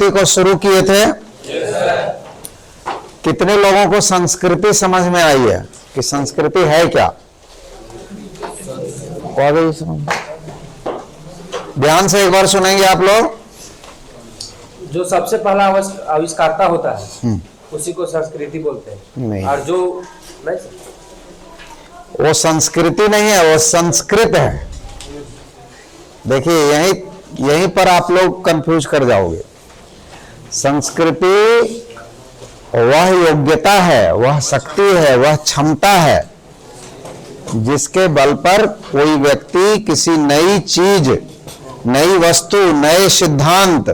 संस्कृति को शुरू किए थे। कितने लोगों को संस्कृति समझ में आई है कि संस्कृति है क्या? ध्यान से एक बार सुनेंगे आप लोग। जो सबसे पहला आविष्कारता होता है उसी को संस्कृति बोलते हैं। नहीं, और जो नहीं, वो संस्कृति नहीं है, वो संस्कृत है। देखिए यहीं पर आप लोग कंफ्यूज कर जाओगे। संस्कृति वह योग्यता है, वह शक्ति है, वह क्षमता है जिसके बल पर कोई व्यक्ति किसी नई चीज, नई वस्तु, नए सिद्धांत,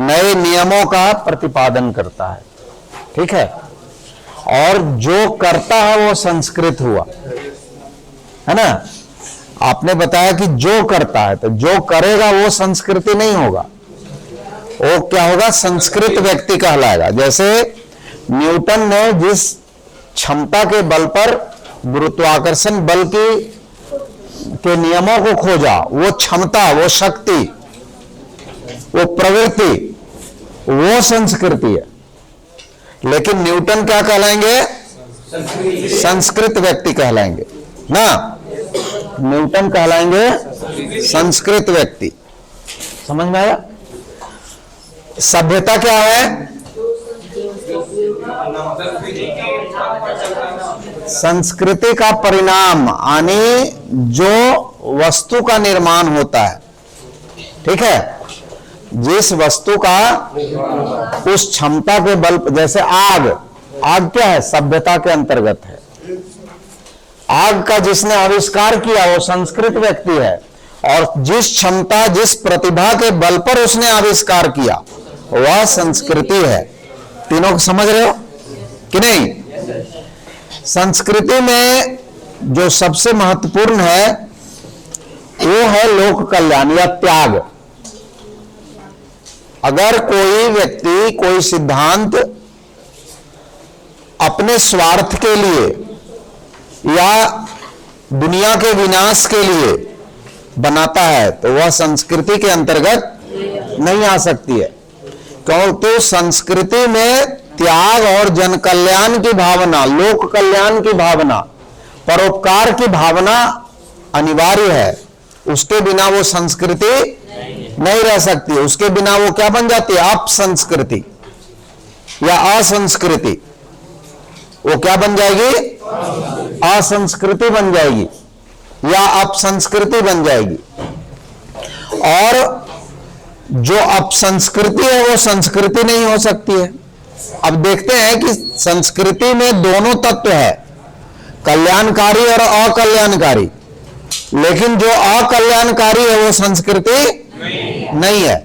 नए नियमों का प्रतिपादन करता है। ठीक है? और जो करता है वो संस्कृत हुआ, है ना? आपने बताया कि जो करता है, तो जो करेगा वो संस्कृति नहीं होगा, वो क्या होगा? संस्कृत व्यक्ति कहलाएगा। जैसे न्यूटन ने जिस क्षमता के बल पर गुरुत्वाकर्षण बल के नियमों को खोजा, वो क्षमता, वो शक्ति, वो प्रवृत्ति, वो संस्कृति है। लेकिन न्यूटन क्या कहलाएंगे? संस्कृत व्यक्ति कहलाएंगे ना। न्यूटन कहलाएंगे संस्कृत व्यक्ति। समझ में आया? सभ्यता क्या है? संस्कृति का परिणाम, यानी जो वस्तु का निर्माण होता है। ठीक है? जिस वस्तु का उस क्षमता के बल, जैसे आग क्या है? सभ्यता के अंतर्गत है। आग का जिसने आविष्कार किया वो संस्कृत व्यक्ति है, और जिस क्षमता, जिस प्रतिभा के बल पर उसने आविष्कार किया वह संस्कृति है। तीनों को समझ रहे हो कि नहीं? संस्कृति में जो सबसे महत्वपूर्ण है वो है लोक कल्याण या त्याग। अगर कोई व्यक्ति कोई सिद्धांत अपने स्वार्थ के लिए या दुनिया के विनाश के लिए बनाता है तो वह संस्कृति के अंतर्गत नहीं आ सकती है। क्योंकि संस्कृति में त्याग और जन कल्याण की भावना, लोक कल्याण की भावना, परोपकार की भावना अनिवार्य है। उसके बिना वो संस्कृति नहीं रह सकती। उसके बिना वो क्या बन जाती है? अपसंस्कृति या असंस्कृति। वो क्या बन जाएगी? असंस्कृति बन जाएगी या अपसंस्कृति बन जाएगी। और जो अपसंस्कृति है वो संस्कृति नहीं हो सकती है। अब देखते हैं कि संस्कृति में दोनों तत्व है, कल्याणकारी और अकल्याणकारी। लेकिन जो अकल्याणकारी है वो संस्कृति नहीं है।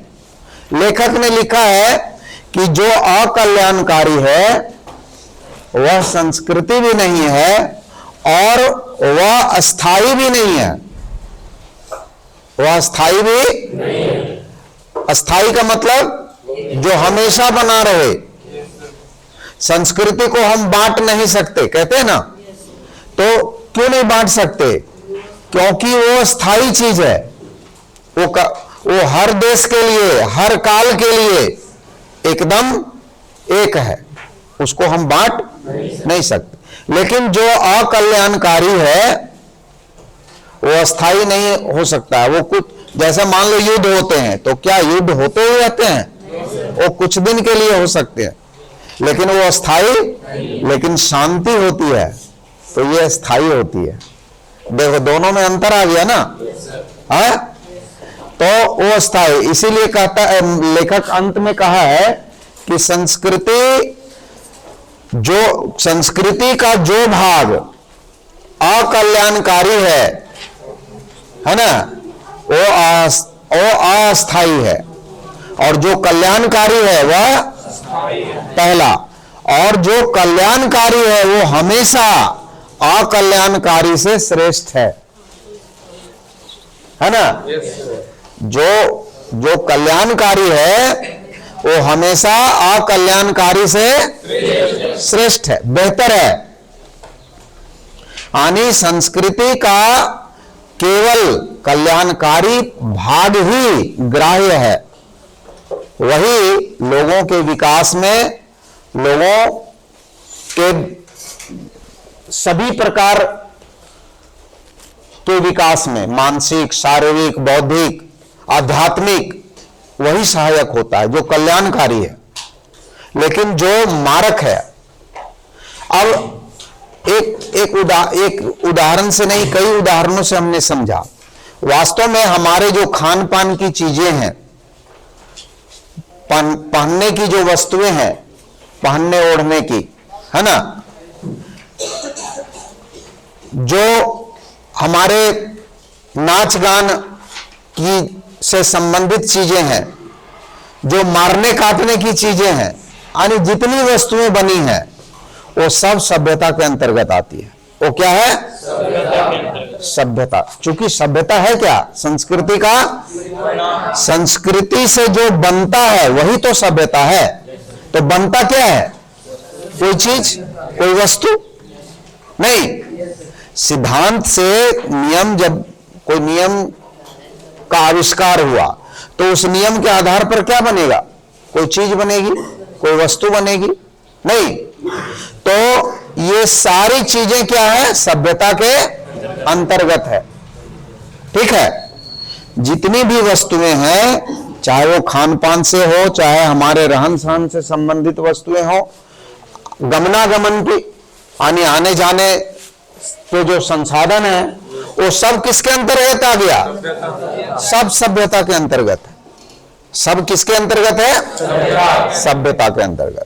लेखक ने लिखा है कि जो अकल्याणकारी है वह संस्कृति भी नहीं है और वह अस्थाई भी नहीं है। वह अस्थाई भी नहीं। अस्थाई का मतलब जो हमेशा बना रहे। संस्कृति को हम बांट नहीं सकते, कहते हैं ना। तो क्यों नहीं बांट सकते? क्योंकि वो स्थायी चीज है। वो हर देश के लिए, हर काल के लिए एकदम एक है। उसको हम बांट नहीं सकते। लेकिन जो अकल्याणकारी है वो अस्थाई नहीं हो सकता। वो कुछ, जैसे मान लो युद्ध होते हैं, तो क्या युद्ध होते ही रहते हैं? वो कुछ दिन के लिए हो सकते हैं, लेकिन वो अस्थाई। लेकिन शांति होती है तो ये स्थायी होती है। देखो दोनों में अंतर आ गया ना। है? तो वो स्थायी, इसीलिए कहता है लेखक अंत में कहा है कि संस्कृति का जो भाग अकल्याणकारी है ना, वो अस्थाई है, और जो कल्याणकारी है वह पहला, और जो कल्याणकारी है वो हमेशा अकल्याणकारी से श्रेष्ठ है ना। जो कल्याणकारी है वो हमेशा अकल्याणकारी से श्रेष्ठ है, बेहतर है। यानी संस्कृति का केवल कल्याणकारी भाग ही ग्राह्य है, वही लोगों के विकास में, लोगों के सभी प्रकार के विकास में, मानसिक, शारीरिक, बौद्धिक, आध्यात्मिक, वही सहायक होता है जो कल्याणकारी है। लेकिन जो मारक है, अब एक उदाहरण से नहीं, कई उदाहरणों से हमने समझा। वास्तव में हमारे जो खान पान की चीजें हैं, पहनने की जो वस्तुएं हैं, पहनने ओढ़ने की, है ना, जो हमारे नाच गान की से संबंधित चीजें हैं, जो मारने काटने की चीजें हैं, यानी जितनी वस्तुएं बनी हैं वो सब सभ्यता के अंतर्गत आती है। वो क्या है? सभ्यता। चूंकि सभ्यता है क्या? संस्कृति का, संस्कृति से जो बनता है वही तो सभ्यता है। तो बनता क्या है? कोई चीज, कोई वस्तु नहीं। सिद्धांत से नियम, जब कोई नियम का आविष्कार हुआ तो उस नियम के आधार पर क्या बनेगा? कोई चीज बनेगी, कोई वस्तु बनेगी? नहीं। तो ये सारी चीजें क्या है? सभ्यता के अंतर्गत है। ठीक है। जितनी भी वस्तुएं हैं, चाहे वो खान पान से हो, चाहे हमारे रहन सहन से संबंधित वस्तुएं हो, गमनागमन की, आने जाने के जो संसाधन है, वो सब किसके अंतर्गत आ गया? सब सभ्यता के अंतर्गत है। सब किसके अंतर्गत है? सभ्यता के अंतर्गत।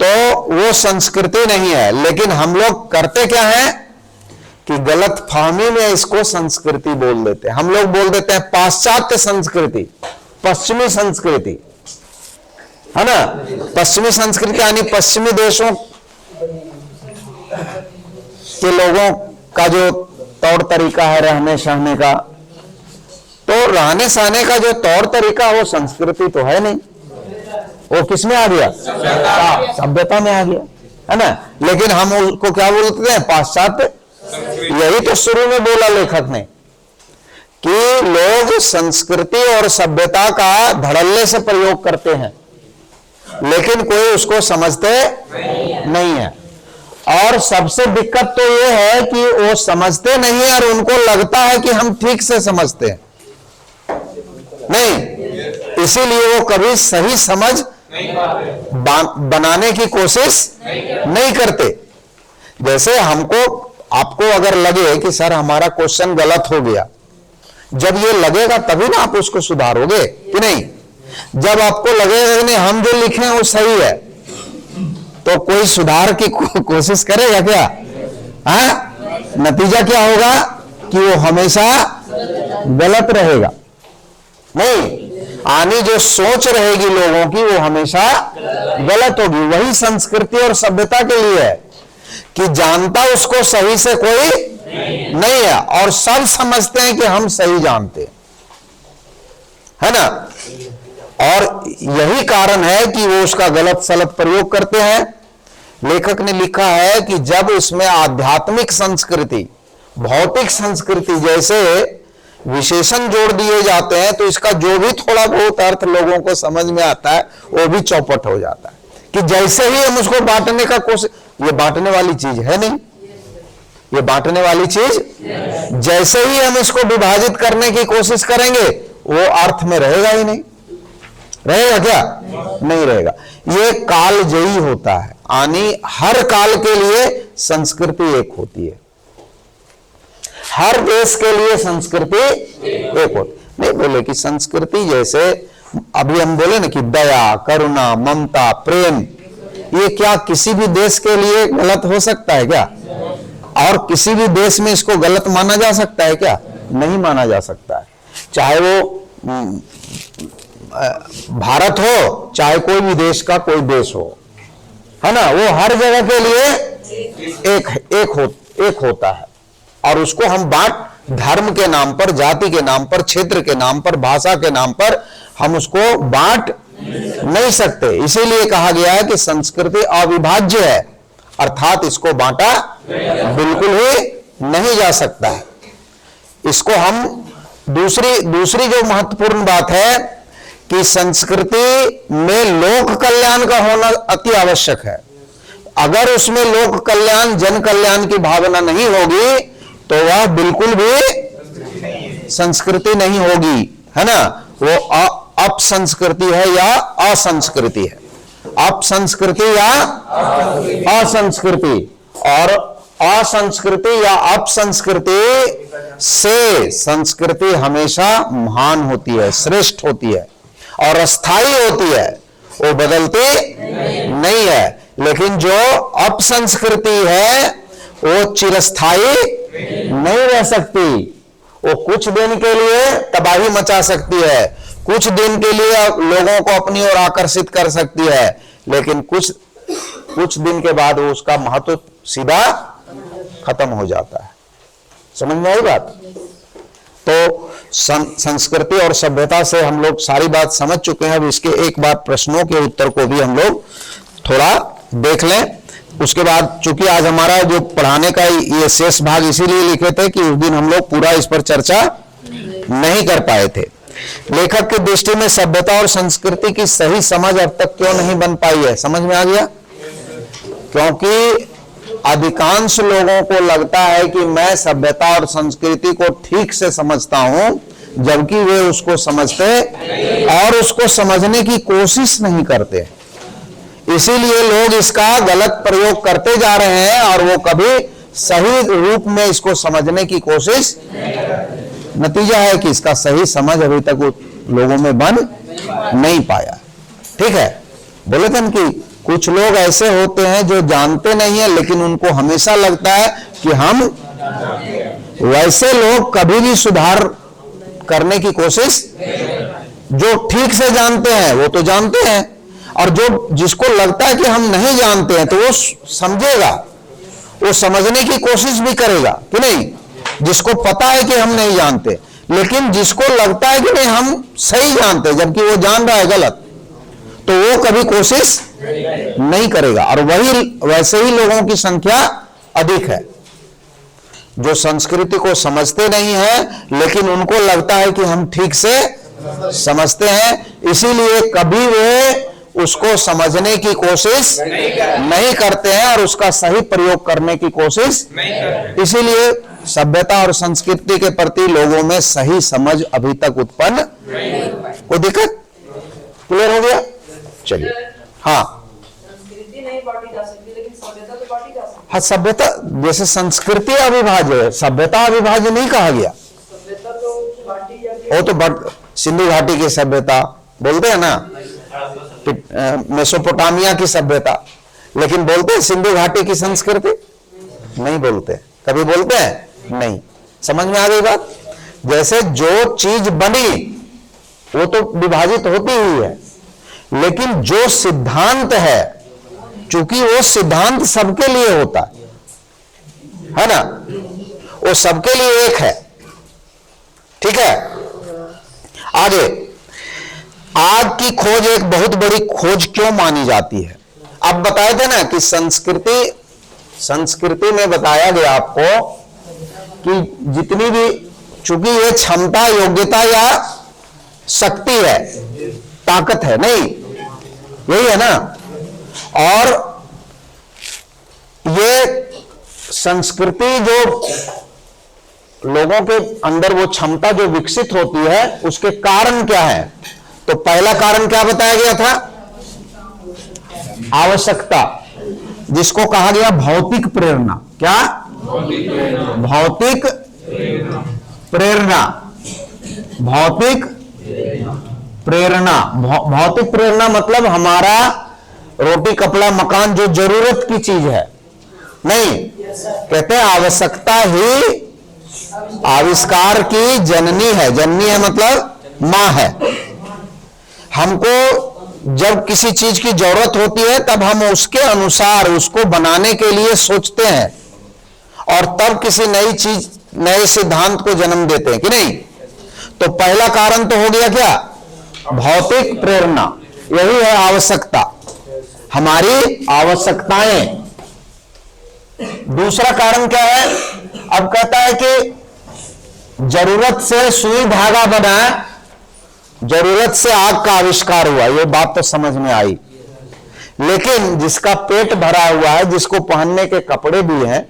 तो वो संस्कृति नहीं है। लेकिन हम लोग करते क्या है कि गलत फहमी में इसको संस्कृति बोल देते हैं। हम लोग बोल देते हैं पाश्चात्य संस्कृति, पश्चिमी संस्कृति, है ना। पश्चिमी संस्कृति यानी पश्चिमी देशों के लोगों का जो तौर तरीका है रहने सहने का, तो रहने सहने का जो तौर तरीका, वो संस्कृति तो है नहीं। वो किसमें आ गया? सभ्यता में आ गया, है ना। लेकिन हम उसको क्या बोलते हैं? पाश्चात्य। यही तो शुरू में बोला लेखक ने कि लोग संस्कृति और सभ्यता का धड़ल्ले से प्रयोग करते हैं, लेकिन कोई उसको समझते नहीं है। और सबसे दिक्कत तो यह है कि वो समझते नहीं है और उनको लगता है कि हम ठीक से समझते हैं। नहीं, इसीलिए वो कभी सही समझ बनाने की कोशिश नहीं करते। जैसे हमको, आपको अगर लगे कि सर हमारा क्वेश्चन गलत हो गया, जब ये लगेगा तभी ना आप उसको सुधारोगे, कि नहीं? जब आपको लगेगा कि नहीं हम जो लिखे हैं वो सही है, तो कोई सुधार की कोशिश करेगा क्या? नतीजा क्या होगा कि वो हमेशा गलत रहेगा। नहीं, आनी जो सोच रहेगी लोगों की वो हमेशा गलत होगी। वही संस्कृति और सभ्यता के लिए है कि जानता उसको सही से कोई नहीं है, और सब समझते हैं कि हम सही जानते हैं, है ना। और यही कारण है कि वो उसका गलत सलत प्रयोग करते हैं। लेखक ने लिखा है कि जब इसमें आध्यात्मिक संस्कृति, भौतिक संस्कृति जैसे विशेषण जोड़ दिए जाते हैं, तो इसका जो भी थोड़ा बहुत अर्थ लोगों को समझ में आता है वो भी चौपट हो जाता है। कि जैसे ही हम उसको बांटने का कोशिश, ये बांटने वाली चीज है नहीं, ये बांटने वाली चीज, जैसे ही हम इसको विभाजित करने की कोशिश करेंगे वो अर्थ में रहेगा ही नहीं। रहेगा क्या? नहीं रहेगा। ये कालजयी होता है, यानी हर काल के लिए संस्कृति एक होती है, हर देश के लिए संस्कृति एक होती। नहीं बोले कि संस्कृति जैसे अभी हम बोले ना कि दया, करुणा, ममता, प्रेम, ये क्या किसी भी देश के लिए गलत हो सकता है क्या? और किसी भी देश में इसको गलत माना जा सकता है क्या? नहीं माना जा सकता है। चाहे वो भारत हो, चाहे कोई भी देश का कोई देश हो, है ना, वो हर जगह के लिए एक होता है। और उसको हम बांट, धर्म के नाम पर, जाति के नाम पर, क्षेत्र के नाम पर, भाषा के नाम पर हम उसको बांट नहीं सकते। इसीलिए कहा गया है कि संस्कृति अविभाज्य है, अर्थात इसको बांटा बिल्कुल ही नहीं जा सकता है। इसको हम दूसरी जो महत्वपूर्ण बात है कि संस्कृति में लोक कल्याण का होना अति आवश्यक है। अगर उसमें लोक कल्याण, जन कल्याण की भावना नहीं होगी तो वह बिल्कुल भी संस्कृति नहीं होगी, है ना। वो अपसंस्कृति है या असंस्कृति है, अपसंस्कृति या असंस्कृति। और असंस्कृति या अपसंस्कृति से संस्कृति हमेशा महान होती है, श्रेष्ठ होती है और अस्थायी होती है, वो बदलती नहीं है। लेकिन जो अपसंस्कृति है वो चिरस्थायी नहीं रह सकती। वो कुछ दिन के लिए तबाही मचा सकती है, कुछ दिन के लिए लोगों को अपनी ओर आकर्षित कर सकती है, लेकिन कुछ दिन के बाद वो उसका महत्व सीधा खत्म हो जाता है। समझ में आई बात? तो संस्कृति और सभ्यता से हम लोग सारी बात समझ चुके हैं। अब इसके एक बार प्रश्नों के उत्तर को भी हम लोग थोड़ा देख लें। उसके बाद चूंकि आज हमारा जो पढ़ाने का ये शेष भाग इसीलिए लिखे थे कि उस दिन हम लोग पूरा इस पर चर्चा नहीं कर पाए थे। लेखक की दृष्टि में सभ्यता और संस्कृति की सही समझ अब तक क्यों नहीं बन पाई है, समझ में आ गया? क्योंकि अधिकांश लोगों को लगता है कि मैं सभ्यता और संस्कृति को ठीक से समझता हूं, जबकि वे उसको समझते और उसको समझने की कोशिश नहीं करते। इसीलिए लोग इसका गलत प्रयोग करते जा रहे हैं और वो कभी सही रूप में इसको समझने की कोशिश, नतीजा है कि इसका सही समझ अभी तक लोगों में बन नहीं पाया। ठीक है, बोले थे कि कुछ लोग ऐसे होते हैं जो जानते नहीं है, लेकिन उनको हमेशा लगता है कि हम, वैसे लोग कभी भी सुधार करने की कोशिश, जो ठीक से जानते हैं वो तो जानते हैं, और जो जिसको लगता है कि हम नहीं जानते हैं तो वो समझेगा, वो समझने की कोशिश भी करेगा कि नहीं। जिसको पता है कि हम नहीं जानते, लेकिन जिसको लगता है कि नहीं हम सही जानते जबकि वो जान रहा है गलत, तो वो कभी कोशिश नहीं करेगा। और वैसे ही लोगों की संख्या अधिक है जो संस्कृति को समझते नहीं है, लेकिन उनको लगता है कि हम ठीक से समझते हैं, इसीलिए कभी वे उसको समझने की कोशिश नहीं करते हैं और उसका सही प्रयोग करने की कोशिश। इसीलिए सभ्यता और संस्कृति के प्रति लोगों में सही समझ अभी तक उत्पन्न, कोई दिक्कत? क्लियर हो गया? चलिए, हाँ, संस्कृति नहीं बांटी जा सकती, लेकिन सभ्यता तो बांटी जा सकती है। हाँ, सभ्यता जैसे संस्कृति अविभाज्य है, सभ्यता अविभाज्य नहीं कहा गया। सभ्यता तो बांटी जाती है। वो तो सिंधु घाटी की सभ्यता बोलते हैं ना, मेसोपोटामिया की सभ्यता, लेकिन बोलते हैं सिंधु घाटी की संस्कृति? नहीं बोलते। कभी बोलते हैं? नहीं। समझ में आ गई बात? जैसे जो चीज बनी वो तो विभाजित होती हुई है, लेकिन जो सिद्धांत है, चूंकि वो सिद्धांत सबके लिए होता है ना, वो सबके लिए एक है। ठीक है, आगे, आग की खोज एक बहुत बड़ी खोज क्यों मानी जाती है? अब बताए थे ना कि संस्कृति में बताया गया आपको कि जितनी भी, चूंकि ये क्षमता, योग्यता या शक्ति है, ताकत है, नहीं, यही है ना। और ये संस्कृति जो लोगों के अंदर वो क्षमता जो विकसित होती है, उसके कारण क्या है? तो पहला कारण क्या बताया गया था? आवश्यकता, जिसको कहा गया भौतिक प्रेरणा। क्या? भौतिक प्रेरणा। भौतिक प्रेरणा, भौतिक प्रेरणा मतलब हमारा रोटी कपड़ा मकान जो जरूरत की चीज है, नहीं, कहते हैं आवश्यकता ही आविष्कार की जननी है। जननी है मतलब मां है। हमको जब किसी चीज की जरूरत होती है तब हम उसके अनुसार उसको बनाने के लिए सोचते हैं और तब किसी नई चीज, नए सिद्धांत को जन्म देते हैं कि नहीं। तो पहला कारण तो हो गया क्या? भौतिक प्रेरणा, यही है आवश्यकता, हमारी आवश्यकताएं। दूसरा कारण क्या है? अब कहता है कि जरूरत से सुई धागा बना जरूरत से आग का आविष्कार हुआ, ये बात तो समझ में आई। लेकिन जिसका पेट भरा हुआ है, जिसको पहनने के कपड़े भी हैं,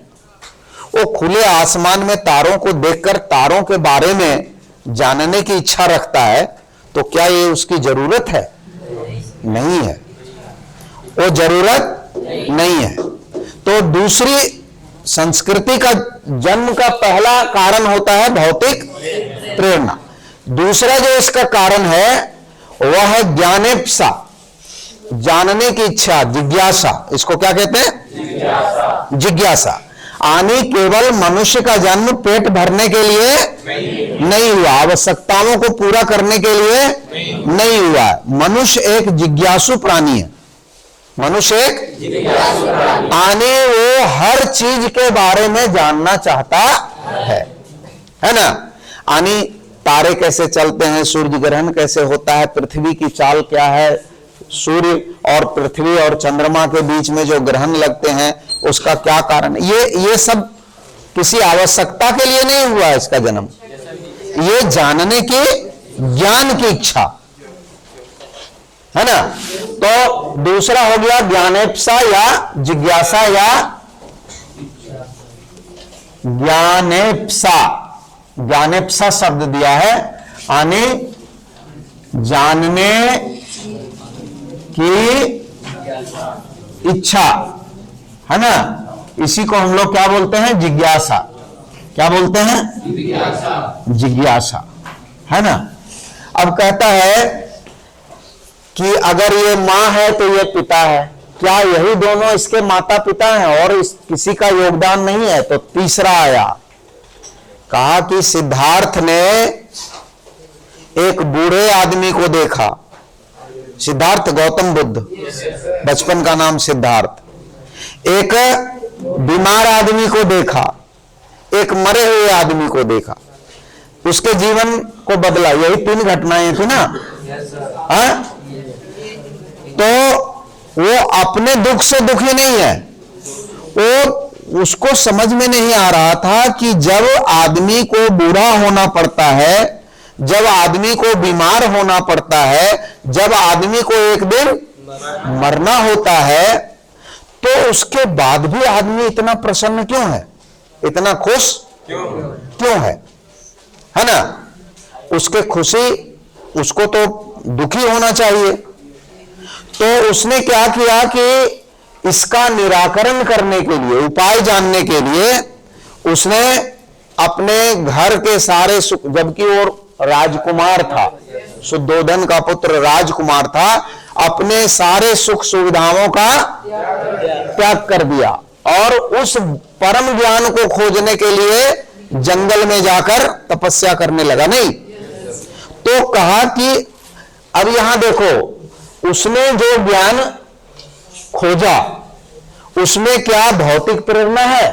वो खुले आसमान में तारों को देखकर तारों के बारे में जानने की इच्छा रखता है, तो क्या ये उसकी जरूरत है? नहीं है, वो जरूरत नहीं है। तो दूसरी संस्कृति का जन्म का पहला कारण होता है भौतिक प्रेरणा। दूसरा जो इसका कारण है वह है ज्ञानेप्सा, जानने की इच्छा, जिज्ञासा। इसको क्या कहते हैं? जिज्ञासा। यानी केवल मनुष्य का जन्म पेट भरने के लिए नहीं हुआ, आवश्यकताओं को पूरा करने के लिए नहीं हुआ। मनुष्य एक जिज्ञासु प्राणी है। मनुष्य एक आने वो हर चीज के बारे में जानना चाहता है ना। आनी तारे कैसे चलते हैं, सूर्य ग्रहण कैसे होता है, पृथ्वी की चाल क्या है, सूर्य और पृथ्वी और चंद्रमा के बीच में जो ग्रहण लगते हैं उसका क्या कारण है, ये सब किसी आवश्यकता के लिए नहीं हुआ इसका जन्म, ये जानने की, ज्ञान की इच्छा है ना। तो दूसरा हो गया ज्ञानेप्सा या जिज्ञासा या ज्ञानेप्सा। ज्ञानेप्सा शब्द दिया है यानी जानने की इच्छा है ना। इसी को हम लोग क्या बोलते हैं? जिज्ञासा। क्या बोलते हैं? जिज्ञासा है ना। अब कहता है कि अगर ये मां है तो ये पिता है, क्या यही दोनों इसके माता पिता हैं और किसी का योगदान नहीं है? तो तीसरा आया, कहा कि सिद्धार्थ ने एक बूढ़े आदमी को देखा। सिद्धार्थ गौतम बुद्ध, बचपन का नाम सिद्धार्थ। एक बीमार आदमी को देखा, एक मरे हुए आदमी को देखा, उसके जीवन को बदला। यही तीन घटनाएं थी ना। तो वो अपने दुख से दुखी नहीं है, वो उसको समझ में नहीं आ रहा था कि जब आदमी को बूढ़ा होना पड़ता है, जब आदमी को बीमार होना पड़ता है, जब आदमी को एक दिन मरना होता है, तो उसके बाद भी आदमी इतना प्रसन्न क्यों है, इतना खुश क्यों है ना। उसके खुशी, उसको तो दुखी होना चाहिए। तो उसने क्या किया कि इसका निराकरण करने के लिए, उपाय जानने के लिए उसने अपने घर के सारे सुख, जबकि वो राजकुमार था, शुद्धोधन का पुत्र राजकुमार था, अपने सारे सुख सुविधाओं का त्याग कर दिया और उस परम ज्ञान को खोजने के लिए जंगल में जाकर तपस्या करने लगा। नहीं तो कहा कि अब यहां देखो, उसने जो ज्ञान खोजा उसमें क्या भौतिक प्रेरणा है?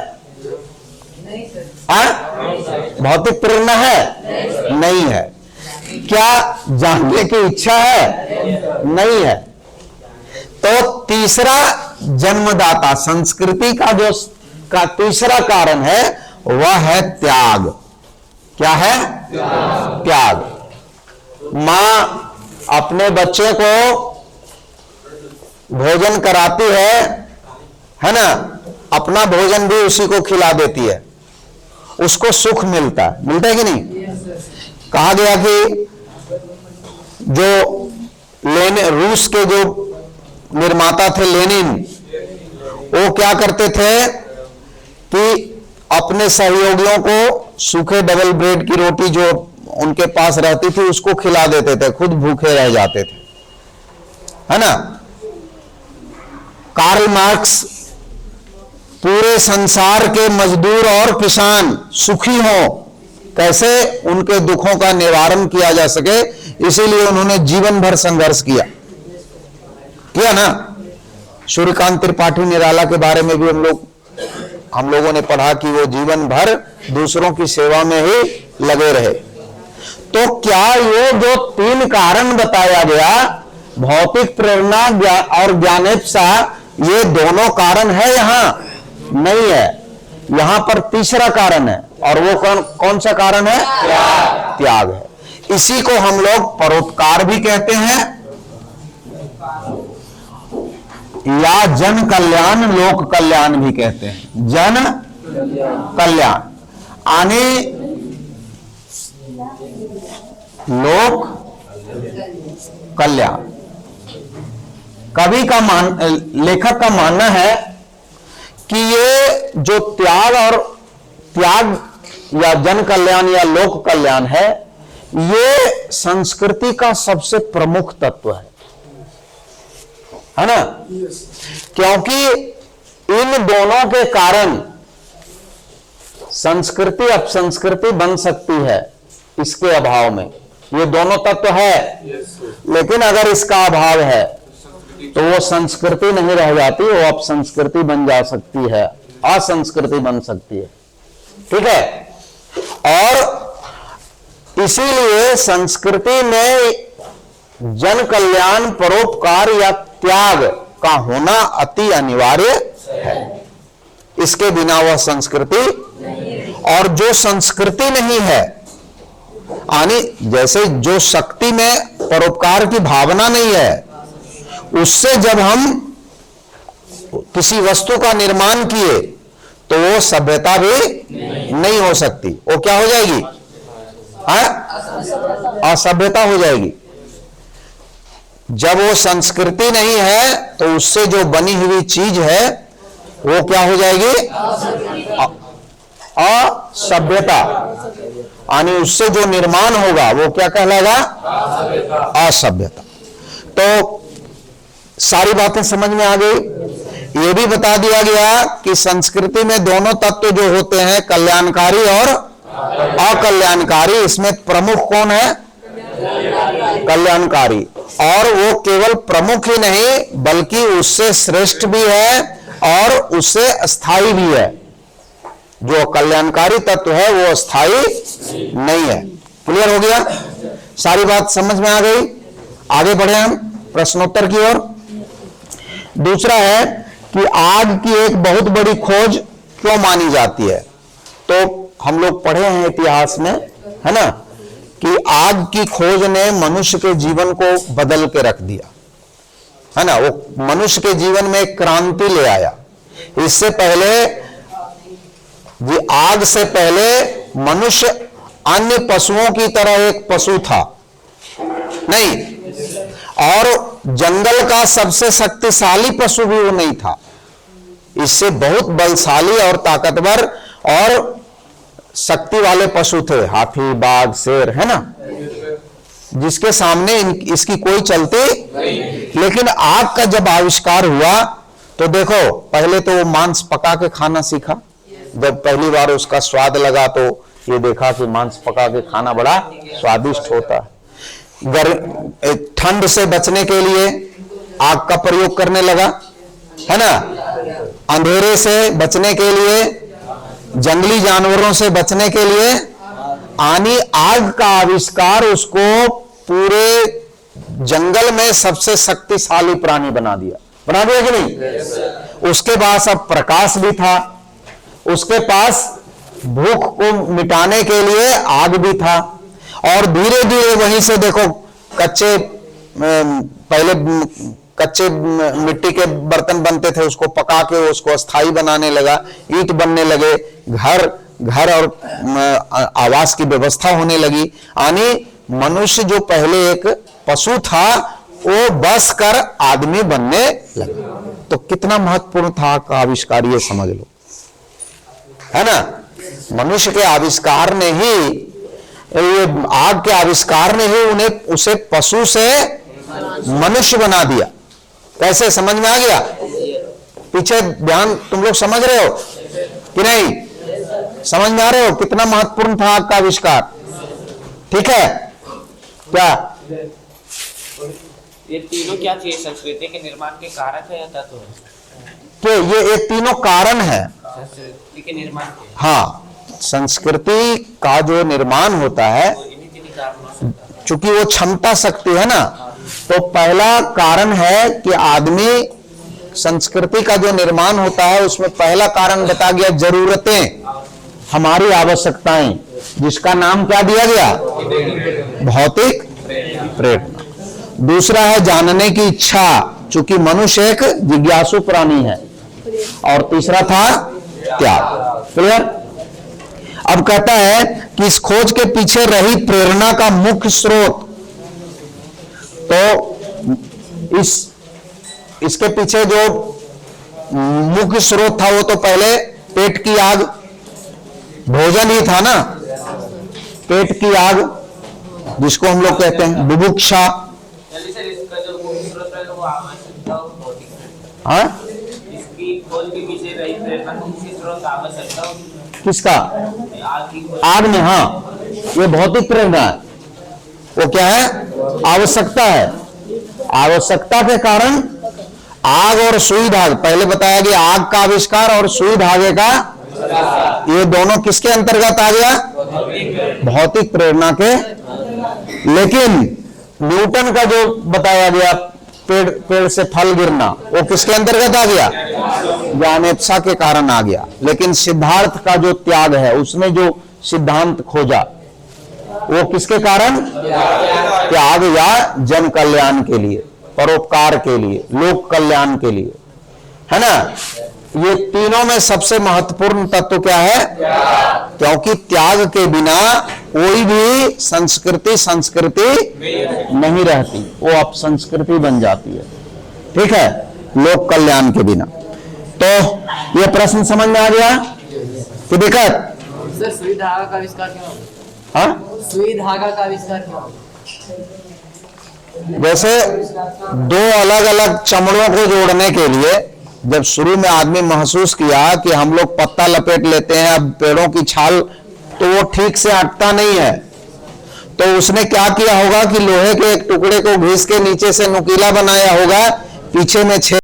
भौतिक प्रेरणा है? नहीं है। क्या जानने की इच्छा है? नहीं है। तो तीसरा जन्मदाता संस्कृति का तीसरा कारण है वह है त्याग। क्या है? त्याग। मां अपने बच्चे को भोजन कराती है ना, अपना भोजन भी उसी को खिला देती है, उसको सुख मिलता है कि नहीं। कहा गया कि जो रूस के जो निर्माता थे लेनिन, वो क्या करते थे कि अपने सहयोगियों को सूखे डबल ब्रेड की रोटी जो उनके पास रहती थी उसको खिला देते थे, खुद भूखे रह जाते थे, है ना। कार्ल मार्क्स पूरे संसार के मजदूर और किसान सुखी हों, कैसे उनके दुखों का निवारण किया जा सके, इसीलिए उन्होंने जीवन भर संघर्ष किया ना। सूर्यकांत त्रिपाठी निराला के बारे में भी हम लोगों ने पढ़ा कि वो जीवन भर दूसरों की सेवा में ही लगे रहे। तो क्या ये जो तीन कारण बताया गया, भौतिक प्रेरणा और ज्ञानेप्सा, ये दोनों कारण है? यहां नहीं है, यहां पर तीसरा कारण है। और वो कौन सा कारण है? त्याग है। इसी को हम लोग परोपकार भी कहते हैं या जन कल्याण लोक कल्याण भी कहते हैं। जन कल्याण आने लोक कल्याण। कवि का लेखक का मानना है कि ये जो त्याग या जन कल्याण या लोक कल्याण है, ये संस्कृति का सबसे प्रमुख तत्व है ना। क्योंकि इन दोनों के कारण संस्कृति अपसंस्कृति बन सकती है। इसके अभाव में ये दोनों तत्व है, लेकिन अगर इसका अभाव है तो वो संस्कृति नहीं रह जाती, वो अपसंस्कृति बन जा सकती है, असंस्कृति बन सकती है। ठीक है। और इसीलिए संस्कृति में जन कल्याण, परोपकार या त्याग का होना अति अनिवार्य है। इसके बिना वह संस्कृति, और जो संस्कृति नहीं है, यानी जैसे जो शक्ति में परोपकार की भावना नहीं है, उससे जब हम किसी वस्तु का निर्माण किए तो वो सभ्यता भी नहीं हो सकती। वो क्या हो जाएगी? असभ्यता हो जाएगी। जब वो संस्कृति नहीं है तो उससे जो बनी हुई चीज है वो क्या हो जाएगी? असभ्यता। यानी उससे जो निर्माण होगा वो क्या कहलाएगा? असभ्यता। तो सारी बातें समझ में आ गई। ये भी बता दिया गया कि संस्कृति में दोनों तत्व जो होते हैं, कल्याणकारी और अकल्याणकारी, इसमें प्रमुख कौन है? कल्याणकारी। और वो केवल प्रमुख ही नहीं बल्कि उससे श्रेष्ठ भी है और उससे स्थायी भी है। जो कल्याणकारी तत्व है वो स्थायी नहीं है। क्लियर हो गया? सारी बात समझ में आ गई। आगे बढ़े हम प्रश्नोत्तर की ओर। दूसरा है कि आग की एक बहुत बड़ी खोज क्यों मानी जाती है? तो हम लोग पढ़े हैं इतिहास में, है ना, कि आग की खोज ने मनुष्य के जीवन को बदल के रख दिया, है ना। वो मनुष्य के जीवन में एक क्रांति ले आया। इससे पहले, ये आग से पहले मनुष्य अन्य पशुओं की तरह एक पशु था नहीं, और जंगल का सबसे शक्तिशाली पशु भी वो नहीं था। इससे बहुत बलशाली और ताकतवर और शक्ति वाले पशु थे, हाथी, बाघ, शेर, है ना, जिसके सामने इसकी कोई चलती नहीं। लेकिन आग का जब आविष्कार हुआ तो देखो, पहले तो वो मांस पका के खाना सीखा। जब पहली बार उसका स्वाद लगा तो ये देखा कि मांस पका के खाना बड़ा स्वादिष्ट होता है। ठंड से बचने के लिए आग का प्रयोग करने लगा, है ना। अंधेरे से बचने के लिए, जंगली जानवरों से बचने के लिए आग का आविष्कार उसको पूरे जंगल में सबसे शक्तिशाली प्राणी बना दिया कि नहीं। उसके पास अब प्रकाश भी था, उसके पास भूख को मिटाने के लिए आग भी था। और धीरे धीरे वहीं से देखो, पहले कच्चे मिट्टी के बर्तन बनते थे, उसको पका के उसको स्थायी बनाने लगा, ईंट बनने लगे, घर और आवास की व्यवस्था होने लगी। यानी मनुष्य जो पहले एक पशु था वो बस कर आदमी बनने लगा। तो कितना महत्वपूर्ण था आग का आविष्कार, ये समझ लो, है ना। मनुष्य के आविष्कार ने ही, ये आग के आविष्कार ने ही उसे पशु से मनुष्य बना दिया। कैसे, समझ में आ गया? पीछे ध्यान, तुम लोग समझ रहे हो कि नहीं? समझ में आ रहे हो कितना महत्वपूर्ण था आग का आविष्कार? ठीक है। क्या ये तीनों क्या चीज संस्कृति के निर्माण के कारक है या तत्व है? कि ये तीनों कारण है संस्कृति के निर्माण के। हाँ, संस्कृति का जो निर्माण होता है, चूंकि वो क्षमता शक्ति है ना, तो पहला कारण है कि आदमी, संस्कृति का जो निर्माण होता है उसमें पहला कारण बता गया जरूरतें, हमारी आवश्यकताएं, जिसका नाम क्या दिया गया? भौतिक प्रेरणा। दूसरा है जानने की इच्छा, चूंकि मनुष्य एक जिज्ञासु प्राणी है। और तीसरा था त्याग। क्लियर? अब कहता है कि इस खोज के पीछे रही प्रेरणा का मुख्य स्रोत, तो इसके पीछे जो मुख्य स्रोत था वो तो पहले पेट की आग, भोजन ही था ना। पेट की आग जिसको हम लोग कहते हैं बुभुक्षा। जल्दी सर, इसका जो मुख्य स्रोत है वो आवश्यकता और भौतिक है। हाँ, इसकी खोज के पीछे रही प्रेरणा का मुख्य स्रोत आवश्यकता होगी। किसका? आग की खोज। आग में, हाँ, ये भौतिक प्रेरणा है। वो क्या है? आवश्यकता है। आवश्यकता के कारण आग और सुई धागे, पहले बताया गया आग का आविष्कार और सुई धागे का, ये दोनों किसके अंतर्गत आ गया? भौतिक प्रेरणा के। लेकिन न्यूटन का जो बताया गया पेड़ से फल गिरना, वो किसके अंतर्गत आ गया? ज्ञानेच्छा के कारण आ गया। लेकिन सिद्धार्थ का जो त्याग है, उसने जो सिद्धांत खोजा, वो किसके कारण? त्याग या जन कल्याण के लिए, परोपकार के लिए, लोक कल्याण के लिए, है ना। ये तीनों में सबसे महत्वपूर्ण तत्व क्या है? क्योंकि त्याग के बिना कोई भी संस्कृति नहीं रहती, वो अब संस्कृति बन जाती है। ठीक है, लोक कल्याण के बिना। तो ये प्रश्न समझ में आ गया कि दिक्कत? सर सुई धागा का आविष्कार क्यों? हाँ, सुई धागा का आविष्कार क्यों? वैसे दो अलग अलग चमड़ों को जोड़ने के लिए जब शुरू में आदमी महसूस किया कि हम लोग पत्ता लपेट लेते हैं, अब पेड़ों की छाल, तो वो ठीक से अटता नहीं है, तो उसने क्या किया होगा कि लोहे के एक टुकड़े को घिस के नीचे से नुकीला बनाया होगा, पीछे में छेद